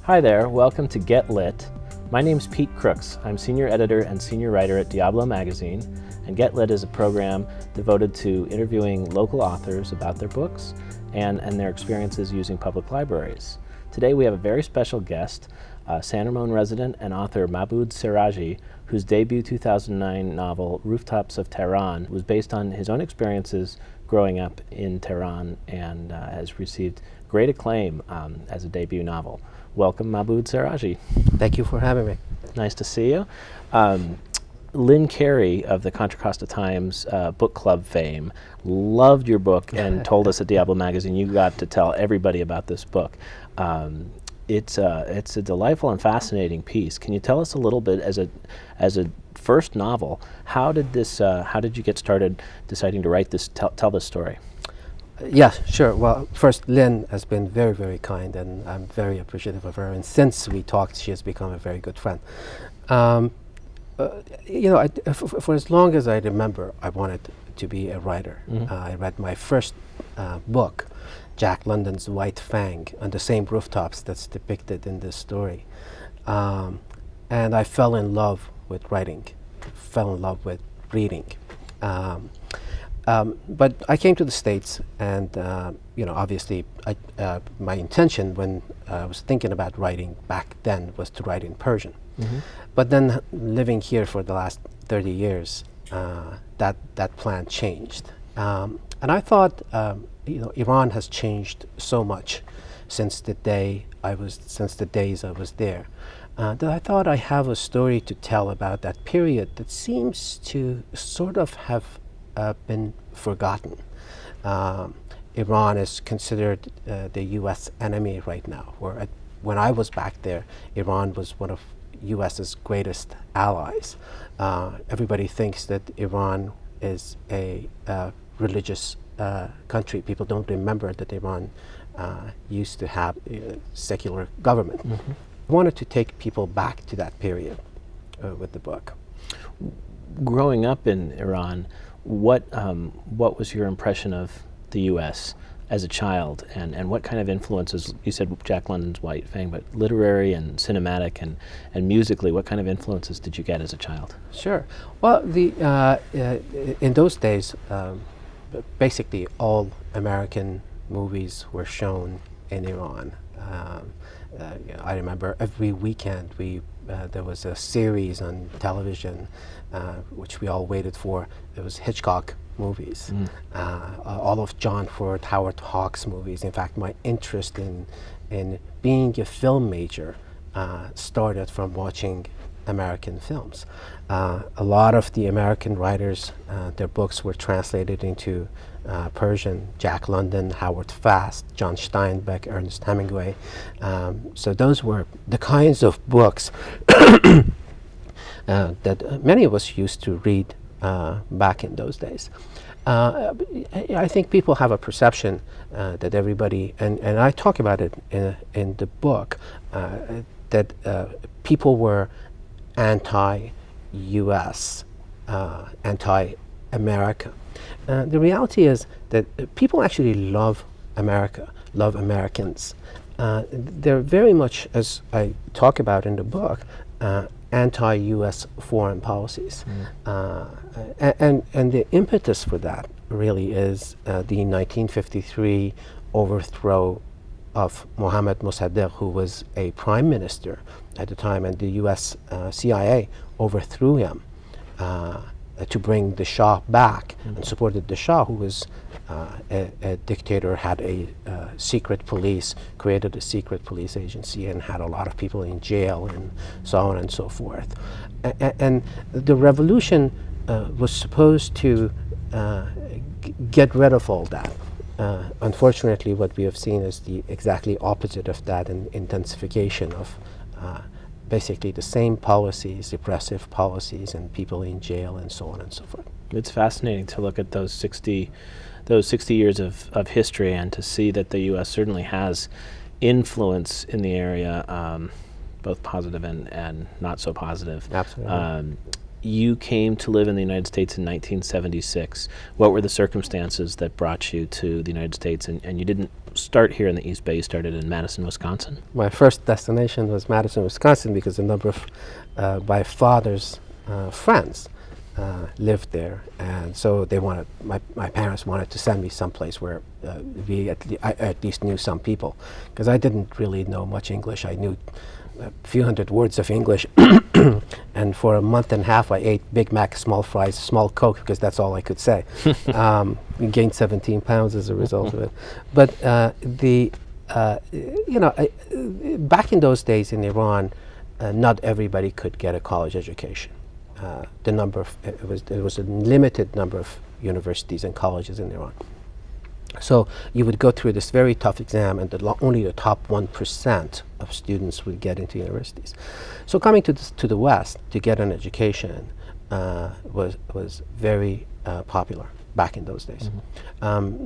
Hi there, welcome to Get Lit. My name's Pete Crooks. I'm senior editor and senior writer at Diablo magazine, and Get Lit is a program devoted to interviewing local authors about their books and their experiences using public libraries. Today we have a very special guest, San Ramon resident and author Mahbod Seraji, whose debut 2009 novel Rooftops of Tehran was based on his own experiences growing up in Tehran and has received great acclaim as a debut novel. Welcome, Mahbod Seraji. Thank you for having me. Nice to see you. Lynn Carey of the Contra Costa Times book club fame loved your book and told us at Diablo magazine you got to tell everybody about this book. It's a delightful and fascinating piece. Can you tell us a little bit, as a first novel, how did you get started deciding to write this, tell this story? Yes, sure. Well, first, Lynn has been very, very kind, and I'm very appreciative of her. And since we talked, she has become a very good friend. For as long as I remember, I wanted to be a writer. Mm-hmm. I read my first book, Jack London's White Fang, on the same rooftops that's depicted in this story. And I fell in love with writing, fell in love with reading. But I came to the States, and obviously, my intention when I was thinking about writing back then was to write in Persian. Mm-hmm. But then, living here for the last 30 years, that plan changed. And I thought, Iran has changed so much since the days I was there, that I thought I have a story to tell about that period that seems to sort of have been forgotten. Iran is considered the U.S. enemy right now. When I was back there, Iran was one of U.S.'s greatest allies. Everybody thinks that Iran is a religious country. People don't remember that Iran used to have a secular government. Mm-hmm. I wanted to take people back to that period with the book. Growing up in Iran, what was your impression of the U.S. as a child, and what kind of influences, you said Jack London's White Fang, but literary and cinematic and musically, what kind of influences did you get as a child? Sure. Well, in those days, basically all American movies were shown in Iran. I remember every weekend there was a series on television which we all waited for. It was Hitchcock movies, all of John Ford, Howard Hawks movies. In fact, my interest in being a film major started from watching American films. A lot of the American writers, their books were translated into Persian. Jack London, Howard Fast, John Steinbeck, Ernest Hemingway. So those were the kinds of books that many of us used to read back in those days. I think people have a perception that everybody, and I talk about it in the book, that people were anti-US, anti-America. The reality is that people actually love America, love Americans. They're very much, as I talk about in the book, anti-US foreign policies. And the impetus for that really is the 1953 overthrow of Mohammad Mossadegh, who was a prime minister at the time, and the US CIA overthrew him to bring the Shah back, and supported the Shah, who was a dictator, had a secret police, created a secret police agency, and had a lot of people in jail, and so on and so forth. And the revolution was supposed to get rid of all that. Unfortunately, what we have seen is the exactly opposite of that, an intensification of basically the same policies, repressive policies, and people in jail, and so on and so forth. It's fascinating to look at those 60 years of history, and to see that the U.S. certainly has influence in the area, both positive and not so positive. Absolutely. you came to live in the United States in 1976. What were the circumstances that brought you to the United States? And you didn't start here in the East Bay, you started in Madison, Wisconsin. My first destination was Madison, Wisconsin, because a number of my father's friends lived there, and so they wanted, my parents wanted to send me someplace where we at least knew some people, because I didn't really know much English. I knew a few hundred words of English, and for a month and a half I ate Big Mac, small fries, small Coke, because that's all I could say. Gained 17 pounds as a result of it. But back in those days in Iran, not everybody could get a college education. The number of, there was a limited number of universities and colleges in Iran. So you would go through this very tough exam, and only the top 1% of students would get into universities. So coming to the West to get an education was very popular back in those days.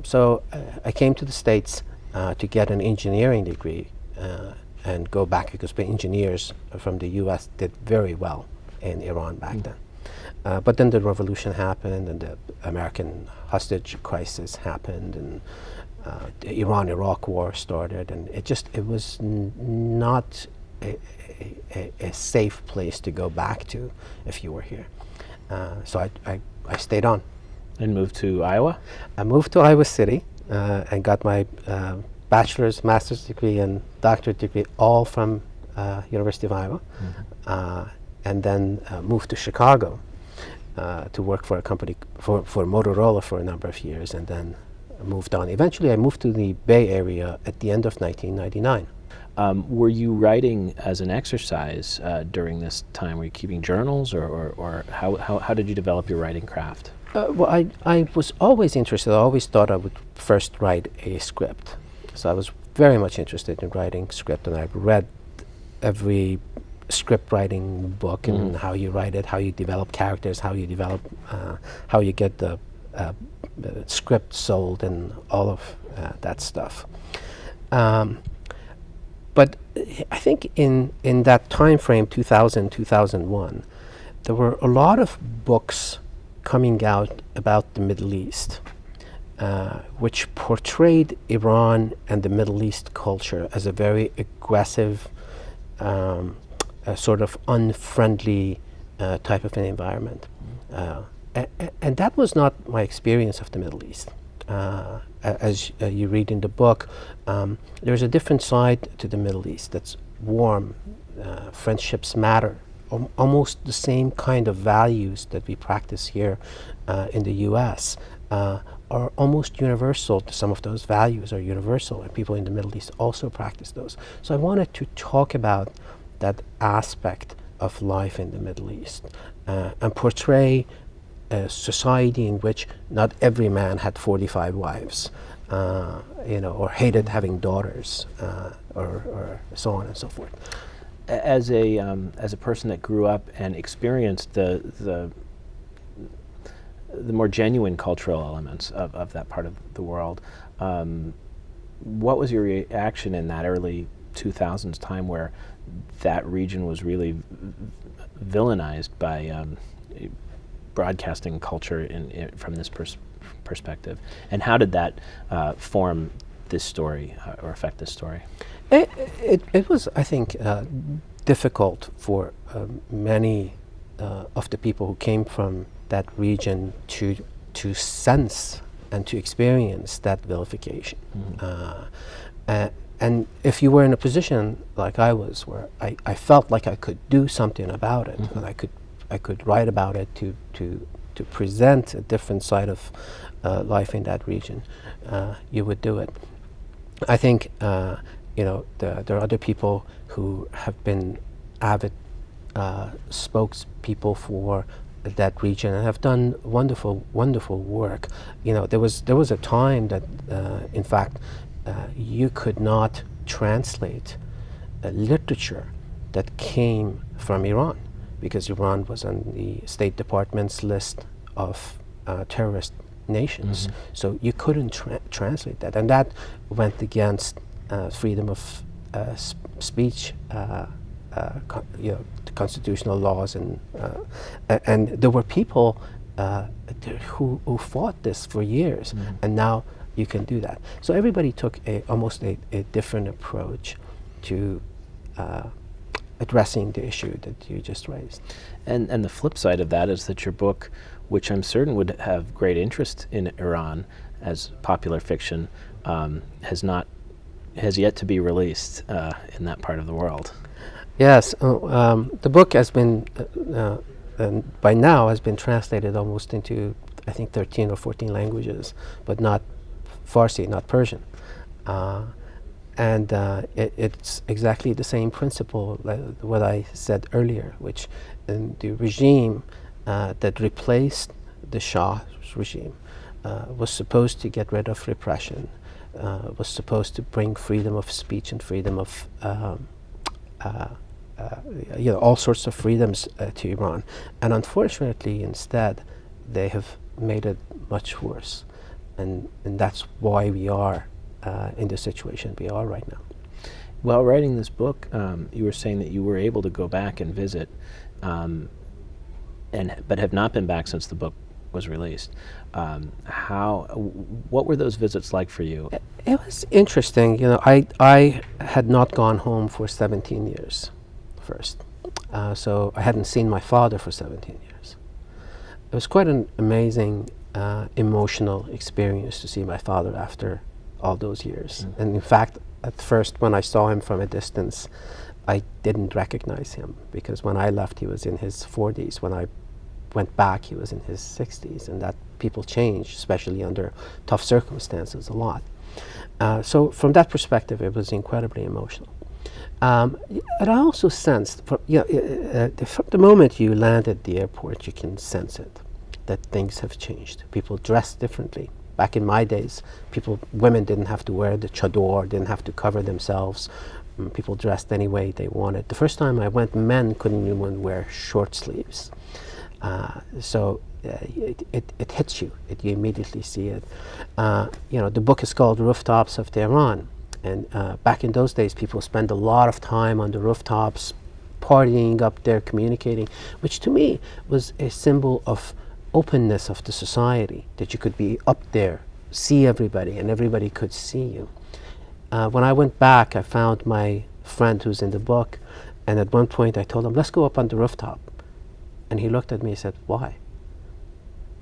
So I came to the States to get an engineering degree and go back, because the engineers from the US did very well in Iran back then. But then the revolution happened, and the American hostage crisis happened, and the Iran-Iraq war started, and it was not a safe place to go back to if you were here. So I stayed on. And moved to Iowa? I moved to Iowa City and got my bachelor's, master's degree, and doctorate degree all from University of Iowa. And then moved to Chicago to work for a company, for Motorola for a number of years, and then moved on. Eventually I moved to the Bay Area at the end of 1999. Were you writing as an exercise during this time? Were you keeping journals, or how did you develop your writing craft? Well, I was always interested. I always thought I would first write a script. So I was very much interested in writing script, and I've read every script writing book, and how you write it, how you develop characters, how you develop, how you get the script sold, and all of that stuff. But I think in that time frame, 2000, 2001, there were a lot of books coming out about the Middle East, which portrayed Iran and the Middle East culture as a very aggressive, a sort of unfriendly type of an environment. And that was not my experience of the Middle East. As you read in the book, there's a different side to the Middle East that's warm, friendships matter, almost the same kind of values that we practice here in the US are almost universal. Some of those values are universal, and people in the Middle East also practice those. So I wanted to talk about that aspect of life in the Middle East and portray a society in which not every man had 45 wives, or hated having daughters, or so on and so forth. As a person that grew up and experienced the more genuine cultural elements of that part of the world, what was your reaction in that early 2000s time where that region was really villainized by broadcasting culture from this perspective? And how did that form this story or affect this story? It was, I think, difficult for many of the people who came from that region to sense and to experience that vilification. And if you were in a position like I was, where I felt like I could do something about it, and I could write about it to present a different side of life in that region, you would do it. I think there are other people who have been avid spokespeople for that region and have done wonderful work. There was a time that, in fact, you could not translate literature that came from Iran, because Iran was on the State Department's list of terrorist nations. So you couldn't translate that, and that went against freedom of speech the constitutional laws, and there were people who fought this for years, and now you can do that. So everybody took almost a different approach to addressing the issue that you just raised. And the flip side of that is that your book, which I'm certain would have great interest in Iran as popular fiction, has yet to be released in that part of the world. Yes, the book has been, and by now has been translated almost into, I think, 13 or 14 languages, but not Farsi, not Persian. And it's exactly the same principle, what I said earlier, which the regime that replaced the Shah's regime was supposed to get rid of repression, was supposed to bring freedom of speech and freedom of all sorts of freedoms to Iran. And unfortunately, instead, they have made it much worse. And that's why we are in the situation we are right now. While writing this book, you were saying that you were able to go back and visit, but have not been back since the book was released. What were those visits like for you? It was interesting. I had not gone home for 17 years first. So I hadn't seen my father for 17 years. It was quite an amazing, emotional experience to see my father after all those years. And in fact, at first, when I saw him from a distance, I didn't recognize him, because when I left, he was in his 40s. When I went back, he was in his 60s, and that people change, especially under tough circumstances, a lot. So from that perspective, it was incredibly emotional. And I also sensed, from the moment you land at the airport, you can sense it, that things have changed. People dress differently. Back in my days, women didn't have to wear the chador, didn't have to cover themselves. People dressed any way they wanted. The first time I went, men couldn't even wear short sleeves. So it hits you. You immediately see it. The book is called Rooftops of Tehran. And back in those days, people spent a lot of time on the rooftops, partying up there, communicating, which to me was a symbol of openness of the society, that you could be up there, see everybody, and everybody could see you. When I went back, I found my friend who's in the book, and at one point I told him, let's go up on the rooftop. And he looked at me and said, why?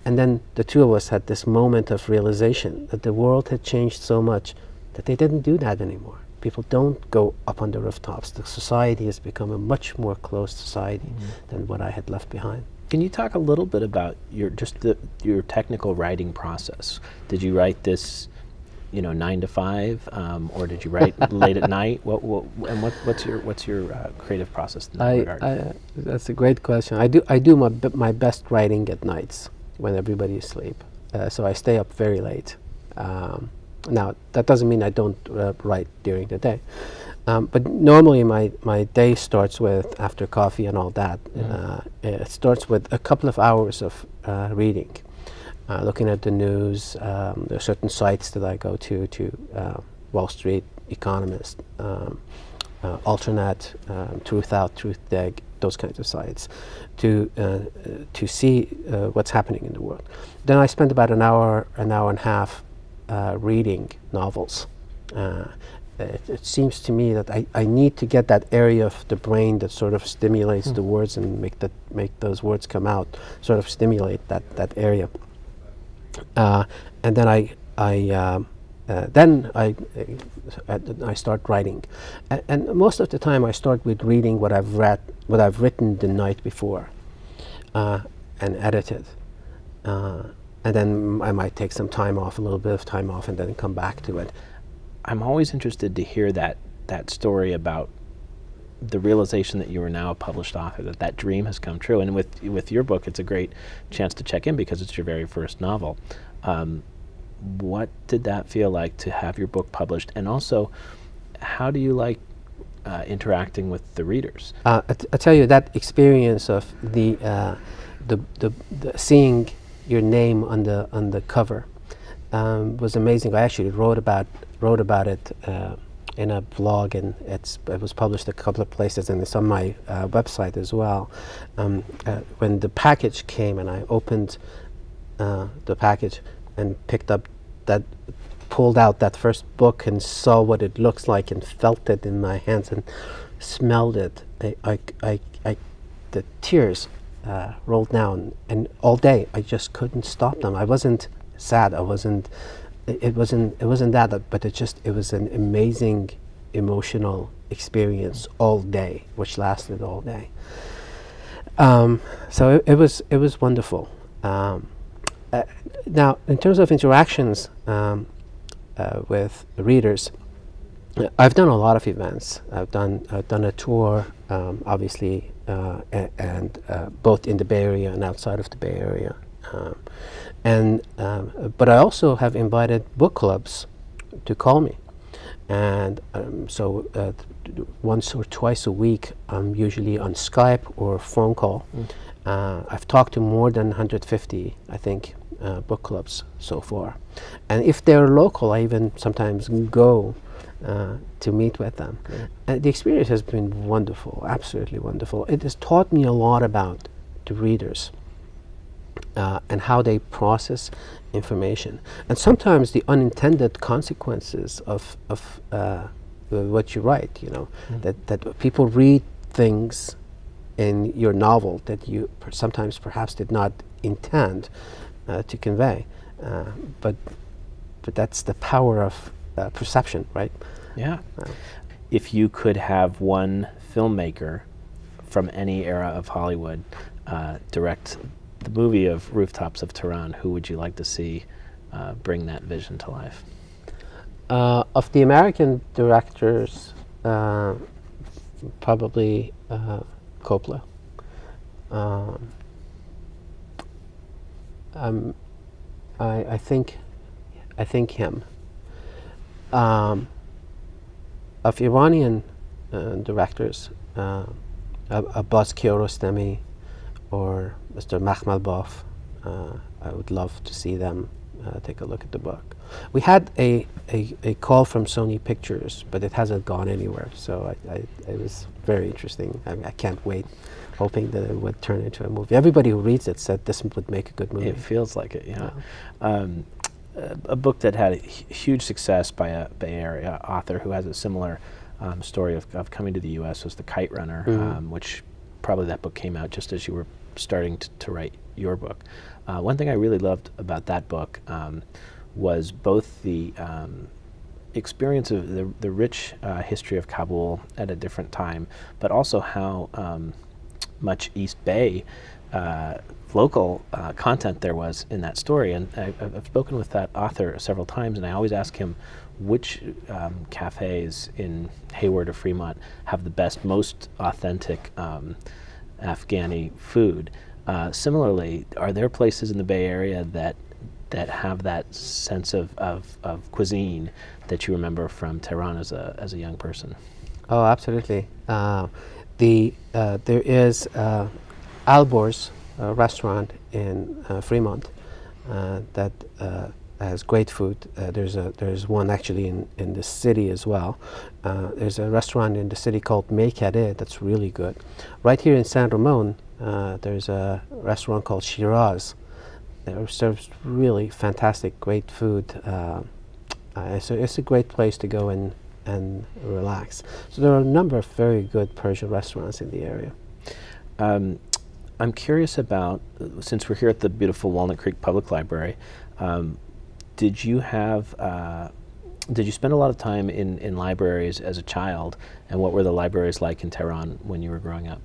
And then the two of us had this moment of realization that the world had changed so much that they didn't do that anymore. People don't go up on the rooftops. The society has become a much more closed society than what I had left behind. Can you talk a little bit about your technical writing process? Did you write this, 9 to 5, or did you write late at night? What's your creative process in that regard? That's a great question. I do my best writing at nights when everybody is asleep. So I stay up very late. Now that doesn't mean I don't write during the day. But normally my day starts with, after coffee and all that, it starts with a couple of hours of reading, looking at the news. There are certain sites that I go to Wall Street, Economist, Alternet, Truth Out, Truth Dig, those kinds of sites, to see what's happening in the world. Then I spend about an hour and a half reading novels. It seems to me that I need to get that area of the brain that sort of stimulates the words and make those words come out, sort of stimulate that area. And then I start writing. And most of the time I start with reading what I've written the night before, and edited. And then I might take some time off, a little bit of time off, and then come back to it. I'm always interested to hear that story about the realization that you are now a published author, that dream has come true. And with your book, it's a great chance to check in because it's your very first novel. What did that feel like to have your book published? And also, how do you like interacting with the readers? I tell you, that experience of the seeing your name on the cover was amazing. I actually wrote about it in a blog, and it was published a couple of places, and it's on my website as well. When the package came, and I opened the package and pulled out that first book and saw what it looks like and felt it in my hands and smelled it, the tears rolled down, and all day I just couldn't stop them. I wasn't sad. It wasn't that, but it was an amazing emotional experience all day, which lasted all day. So it was wonderful. Now, in terms of interactions with readers, I've done a lot of events. I've done a tour, obviously, and both in the Bay Area and outside of the Bay Area. But I also have invited book clubs to call me, and so once or twice a week, I'm usually on Skype or phone call. I've talked to more than 150, I think, book clubs so far, and if they're local, I even sometimes go to meet with them. The experience has been wonderful, absolutely wonderful. It has taught me a lot about the readers and how they process information, and sometimes the unintended consequences of what you write. That people read things in your novel that you sometimes perhaps did not intend to convey, but that's the power of perception, right? Yeah. If you could have one filmmaker from any era of Hollywood direct the movie of Rooftops of Tehran, who would you like to see bring that vision to life? Of the American directors, probably Coppola. I think him. Of Iranian directors, Abbas Kiarostami or Mr. Makhmalbaf, I would love to see them take a look at the book. We had a call from Sony Pictures, but it hasn't gone anywhere, so it was very interesting. I can't wait, hoping that it would turn into a movie. Everybody who reads it said this would make a good movie. It feels like it, yeah. A book that had a huge success by a Bay Area author who has a similar story of coming to the U.S. was The Kite Runner, which probably that book came out just as you were starting to write your book. One thing I really loved about that book was both the experience of the rich history of Kabul at a different time, but also how much East Bay local content there was in that story. And I've spoken with that author several times, and I always ask him which cafes in Hayward or Fremont have the best, most authentic Afghani food. Similarly, are there places in the Bay Area that have that sense of cuisine that you remember from Tehran as a young person? Oh, absolutely. There is Albor's restaurant in Fremont that has great food. There's one actually in the city as well. There's a restaurant in the city called Meikade that's really good. Right here in San Ramon, there's a restaurant called Shiraz that serves really fantastic, great food. So it's a great place to go and relax. So there are a number of very good Persian restaurants in the area. I'm curious about, since we're here at the beautiful Walnut Creek Public Library, did you spend a lot of time in libraries as a child, and what were the libraries like in Tehran when you were growing up?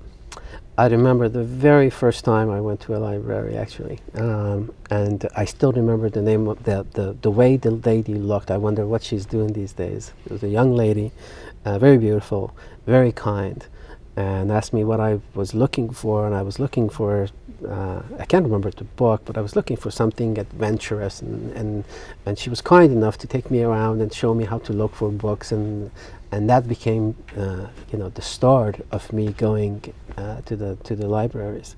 I remember the very first time I went to a library, actually, and I still remember the name of the way the lady looked. I wonder what she's doing these days. It was a young lady, very beautiful, very kind, and asked me what I was looking for, and I was looking for, I can't remember the book, but I was looking for something adventurous, and she was kind enough to take me around and show me how to look for books, and that became, the start of me going to the libraries.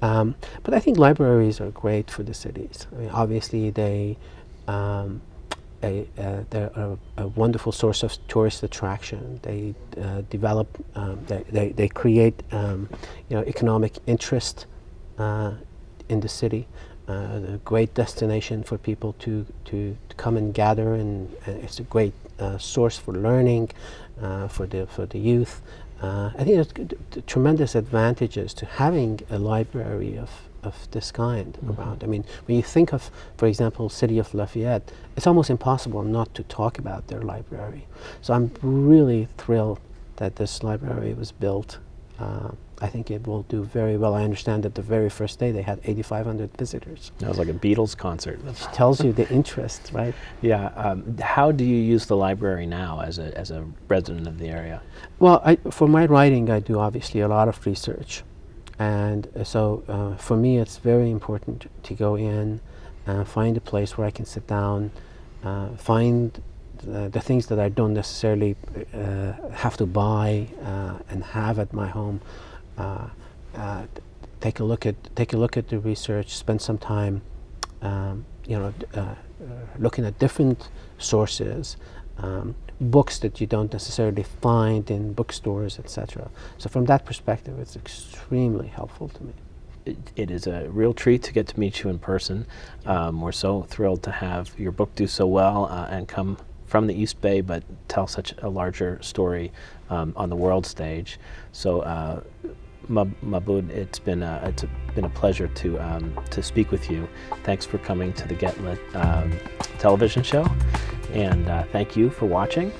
But I think libraries are great for the cities. I mean, obviously they they're a wonderful source of tourist attraction. They develop, they create economic interest in the city. A great destination for people to come and gather, and it's a great source for learning for the youth. I think there's tremendous advantages to having a library of this kind around. I mean, when you think of, for example, City of Lafayette, it's almost impossible not to talk about their library. So I'm really thrilled that this library was built. I think it will do very well. I understand that the very first day they had 8,500 visitors. That was like a Beatles concert. Which tells you the interest, right? Yeah. How do you use the library now as a resident of the area? Well, for my writing, I do obviously a lot of research. And so for me, it's very important to go in and find a place where I can sit down, find the things that I don't necessarily have to buy and have at my home. Take a look at the research. Spend some time, looking at different sources, books that you don't necessarily find in bookstores, etc. So from that perspective, it's extremely helpful to me. It is a real treat to get to meet you in person. We're so thrilled to have your book do so well and come from the East Bay, but tell such a larger story on the world stage. So, Mahbod, it's been a pleasure to speak with you. Thanks for coming to the Get Lit television show, and thank you for watching.